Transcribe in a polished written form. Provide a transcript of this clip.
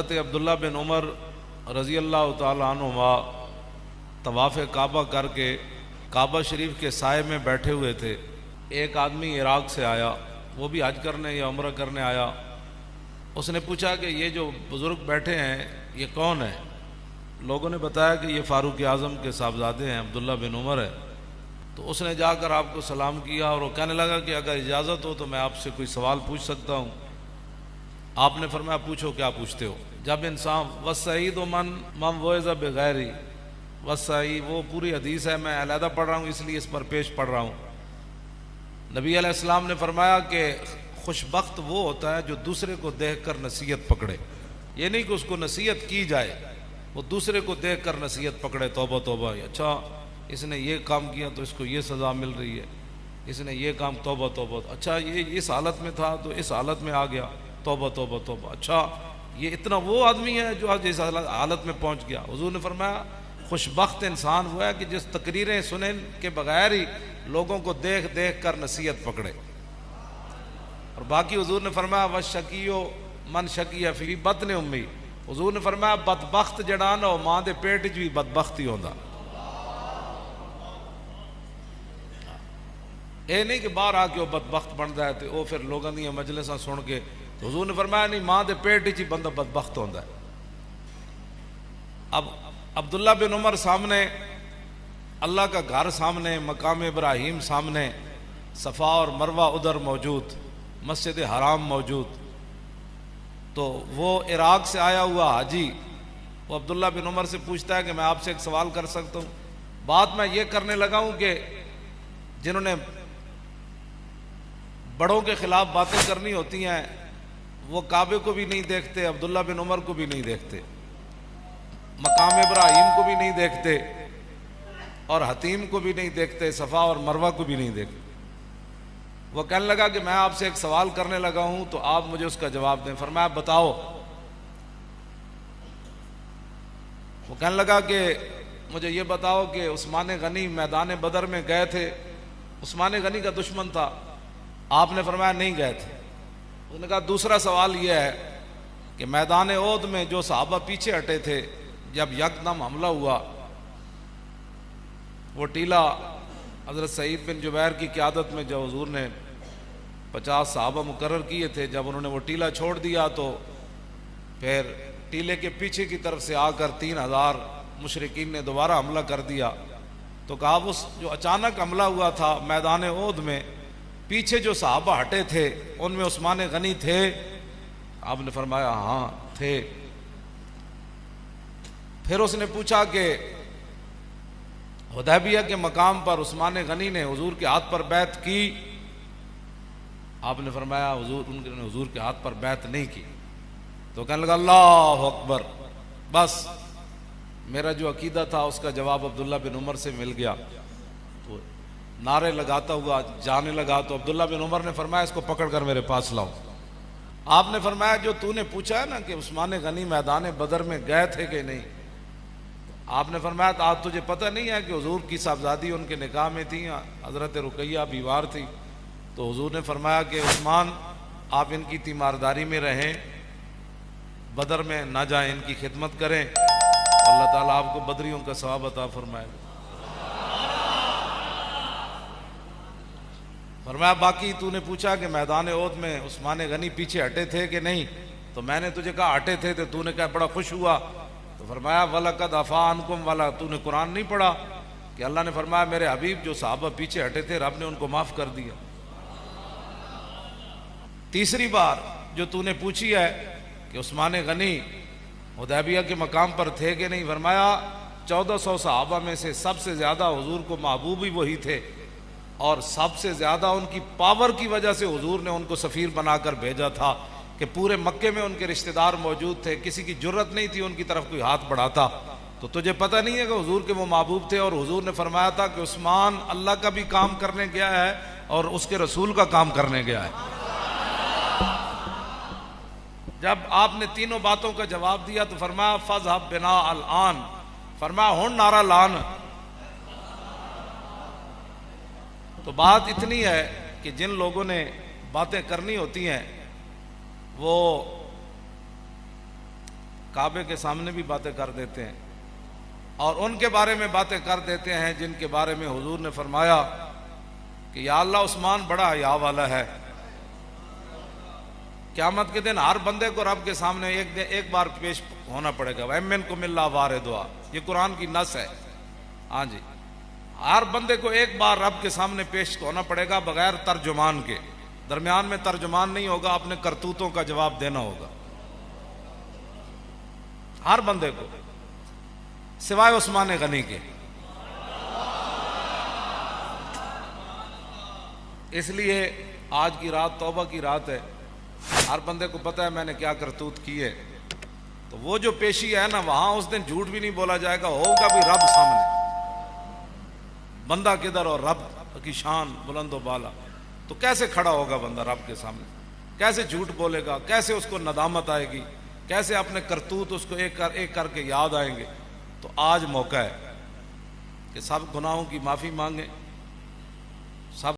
حضرت عبداللہ بن عمر رضی اللہ تعالیٰ عنہما طواف کعبہ کر کے کعبہ شریف کے سائے میں بیٹھے ہوئے تھے. ایک آدمی عراق سے آیا، وہ بھی حج کرنے یا عمرہ کرنے آیا. اس نے پوچھا کہ یہ جو بزرگ بیٹھے ہیں یہ کون ہیں؟ لوگوں نے بتایا کہ یہ فاروق اعظم کے صاحبزادے ہیں، عبداللہ بن عمر ہے. تو اس نے جا کر آپ کو سلام کیا اور وہ کہنے لگا کہ اگر اجازت ہو تو میں آپ سے کوئی سوال پوچھ سکتا ہوں. آپ نے فرمایا پوچھو، کیا پوچھتے ہو؟ جب انسان وسعید و من وعظ بغیری، وسعید وہ پوری حدیث ہے، میں علیحدہ پڑھ رہا ہوں اس لیے اس پر پیش پڑھ رہا ہوں. نبی علیہ السلام نے فرمایا کہ خوش بخت وہ ہوتا ہے جو دوسرے کو دیکھ کر نصیحت پکڑے. یہ نہیں کہ اس کو نصیحت کی جائے، وہ دوسرے کو دیکھ کر نصیحت پکڑے. توبہ توبہ، اچھا اس نے یہ کام کیا تو اس کو یہ سزا مل رہی ہے، اس نے یہ کام، توبہ توبہ، اچھا یہ اس حالت میں تھا تو اس حالت میں آ گیا، توبہ توبہ توبہ، اچھا یہ اتنا وہ آدمی ہے جو آج اس حالت میں پہنچ گیا. حضور نے فرمایا خوش بخت انسان وہ ہے کہ جس تقریریں سنیں کے بغیر ہی لوگوں کو دیکھ دیکھ کر نصیحت پکڑے. اور باقی حضور نے فرمایا وشکیو من شکی فی بطن امی، حضور نے فرمایا بدبخت جڑا نا ماں دے پیٹ وچ بھی بدبخت ہی ہوندا. اے نہیں کہ باہر آ کے وہ بدبخت بنتا ہے تو وہ پھر لوگوں دی مجلساں سن کے. تو حضور نے فرمایا نہیں، ماں دے پیٹ وچ ہی بندہ بدبخت ہوندا ہے. اب عبداللہ بن عمر سامنے، اللہ کا گھر سامنے، مقام ابراہیم سامنے، صفا اور مروہ ادھر موجود، مسجد حرام موجود. تو وہ عراق سے آیا ہوا حاجی وہ عبداللہ بن عمر سے پوچھتا ہے کہ میں آپ سے ایک سوال کر سکتا ہوں؟ بات میں یہ کرنے لگا ہوں کہ جنہوں نے بڑوں کے خلاف باتیں کرنی ہوتی ہیں وہ کعبے کو بھی نہیں دیکھتے، عبداللہ بن عمر کو بھی نہیں دیکھتے، مقام ابراہیم کو بھی نہیں دیکھتے، اور حتیم کو بھی نہیں دیکھتے، صفا اور مروہ کو بھی نہیں دیکھتے. وہ کہنے لگا کہ میں آپ سے ایک سوال کرنے لگا ہوں تو آپ مجھے اس کا جواب دیں. فرمایا بتاؤ. وہ کہنے لگا کہ مجھے یہ بتاؤ کہ عثمان غنی میدان بدر میں گئے تھے، عثمان غنی کا دشمن تھا، آپ نے فرمایا نہیں گئے تھے. اس نے کہا دوسرا سوال یہ ہے کہ میدان احد میں جو صحابہ پیچھے ہٹے تھے جب یکدم حملہ ہوا، وہ ٹیلہ حضرت سعید بن جبیر کی قیادت میں جو حضور نے 50 صحابہ مقرر کیے تھے، جب انہوں نے وہ ٹیلہ چھوڑ دیا تو پھر ٹیلے کے پیچھے کی طرف سے آ کر 3000 مشرکین نے دوبارہ حملہ کر دیا. تو کہا وہ جو اچانک حملہ ہوا تھا میدان احد میں، پیچھے جو صحابہ ہٹے تھے ان میں عثمان غنی تھے؟ آپ نے فرمایا ہاں تھے. پھر اس نے پوچھا کہ حدیبیہ کے مقام پر عثمان غنی نے حضور کے ہاتھ پر بیعت کی؟ آپ نے فرمایا ان نے حضور کے ہاتھ پر بیعت نہیں کی. تو کہنے لگا اللہ اکبر، بس میرا جو عقیدہ تھا اس کا جواب عبداللہ بن عمر سے مل گیا. تو نعرے لگاتا ہوا جانے لگا تو عبداللہ بن عمر نے فرمایا اس کو پکڑ کر میرے پاس لاؤ. آپ نے فرمایا جو تو نے پوچھا ہے نا کہ عثمان غنی میدان بدر میں گئے تھے کہ نہیں، آپ نے فرمایا آج تجھے پتہ نہیں ہے کہ حضور کی صاحبزادی ان کے نکاح میں تھی، حضرت رقیہ بیوار تھی. تو حضور نے فرمایا کہ عثمان آپ ان کی تیمارداری میں رہیں، بدر میں نہ جائیں، ان کی خدمت کریں، اللہ تعالیٰ آپ کو بدریوں کا ثواب عطا فرمائے. فرمایا باقی تو نے پوچھا کہ میدان احد میں عثمان غنی پیچھے ہٹے تھے کہ نہیں، تو میں نے تجھے کہا ہٹے تھے، تو نے کہا بڑا خوش ہوا. تو فرمایا وَلَقَدْ عَفَا عَنْكُمْ وَلَا، تو نے قرآن نہیں پڑھا کہ اللہ نے فرمایا میرے حبیب جو صحابہ پیچھے ہٹے تھے رب نے ان کو معاف کر دیا. تیسری بار جو تو نے پوچھی ہے کہ عثمان غنی حدیبیہ کے مقام پر تھے کہ نہیں، فرمایا 1400 صحابہ میں سے سب سے زیادہ حضور کو محبوب ہی وہی تھے، اور سب سے زیادہ ان کی پاور کی وجہ سے حضور نے ان کو سفیر بنا کر بھیجا تھا کہ پورے مکے میں ان کے رشتہ دار موجود تھے، کسی کی جرت نہیں تھی ان کی طرف کوئی ہاتھ بڑھاتا. تو تجھے پتہ نہیں ہے کہ حضور کے وہ محبوب تھے، اور حضور نے فرمایا تھا کہ عثمان اللہ کا بھی کام کرنے گیا ہے اور اس کے رسول کا کام کرنے گیا ہے. جب آپ نے تینوں باتوں کا جواب دیا تو فرمایا فَاذْهَبْ بِنَا الْآن، فرمایا ہن نعرہ لان. تو بات اتنی ہے کہ جن لوگوں نے باتیں کرنی ہوتی ہیں وہ کعبے کے سامنے بھی باتیں کر دیتے ہیں اور ان کے بارے میں باتیں کر دیتے ہیں جن کے بارے میں حضور نے فرمایا کہ یا اللہ عثمان بڑا حیا والا ہے. قیامت کے دن ہر بندے کو رب کے سامنے ایک بار پیش ہونا پڑے گا. وَإِن مِّنكُمْ إِلَّا وَارِدُهَا, یہ قرآن کی نص ہے. ہاں جی, ہر بندے کو ایک بار رب کے سامنے پیش ہونا پڑے گا بغیر ترجمان کے. درمیان میں ترجمان نہیں ہوگا, اپنے کرتوتوں کا جواب دینا ہوگا ہر بندے کو, سوائے عثمان غنی کے. اس لیے آج کی رات توبہ کی رات ہے. ہر بندے کو پتہ ہے میں نے کیا کرتوت کی ہے, تو وہ جو پیشی ہے نا, وہاں اس دن جھوٹ بھی نہیں بولا جائے گا, ہوگا بھی رب سامنے. بندہ کدھر اور رب کی شان بلند و بالا, تو کیسے کھڑا ہوگا بندہ رب کے سامنے, کیسے جھوٹ بولے گا, کیسے اس کو ندامت آئے گی, کیسے اپنے کرتوت اس کو ایک کر کے یاد آئیں گے. تو آج موقع ہے کہ سب گناہوں کی معافی مانگیں,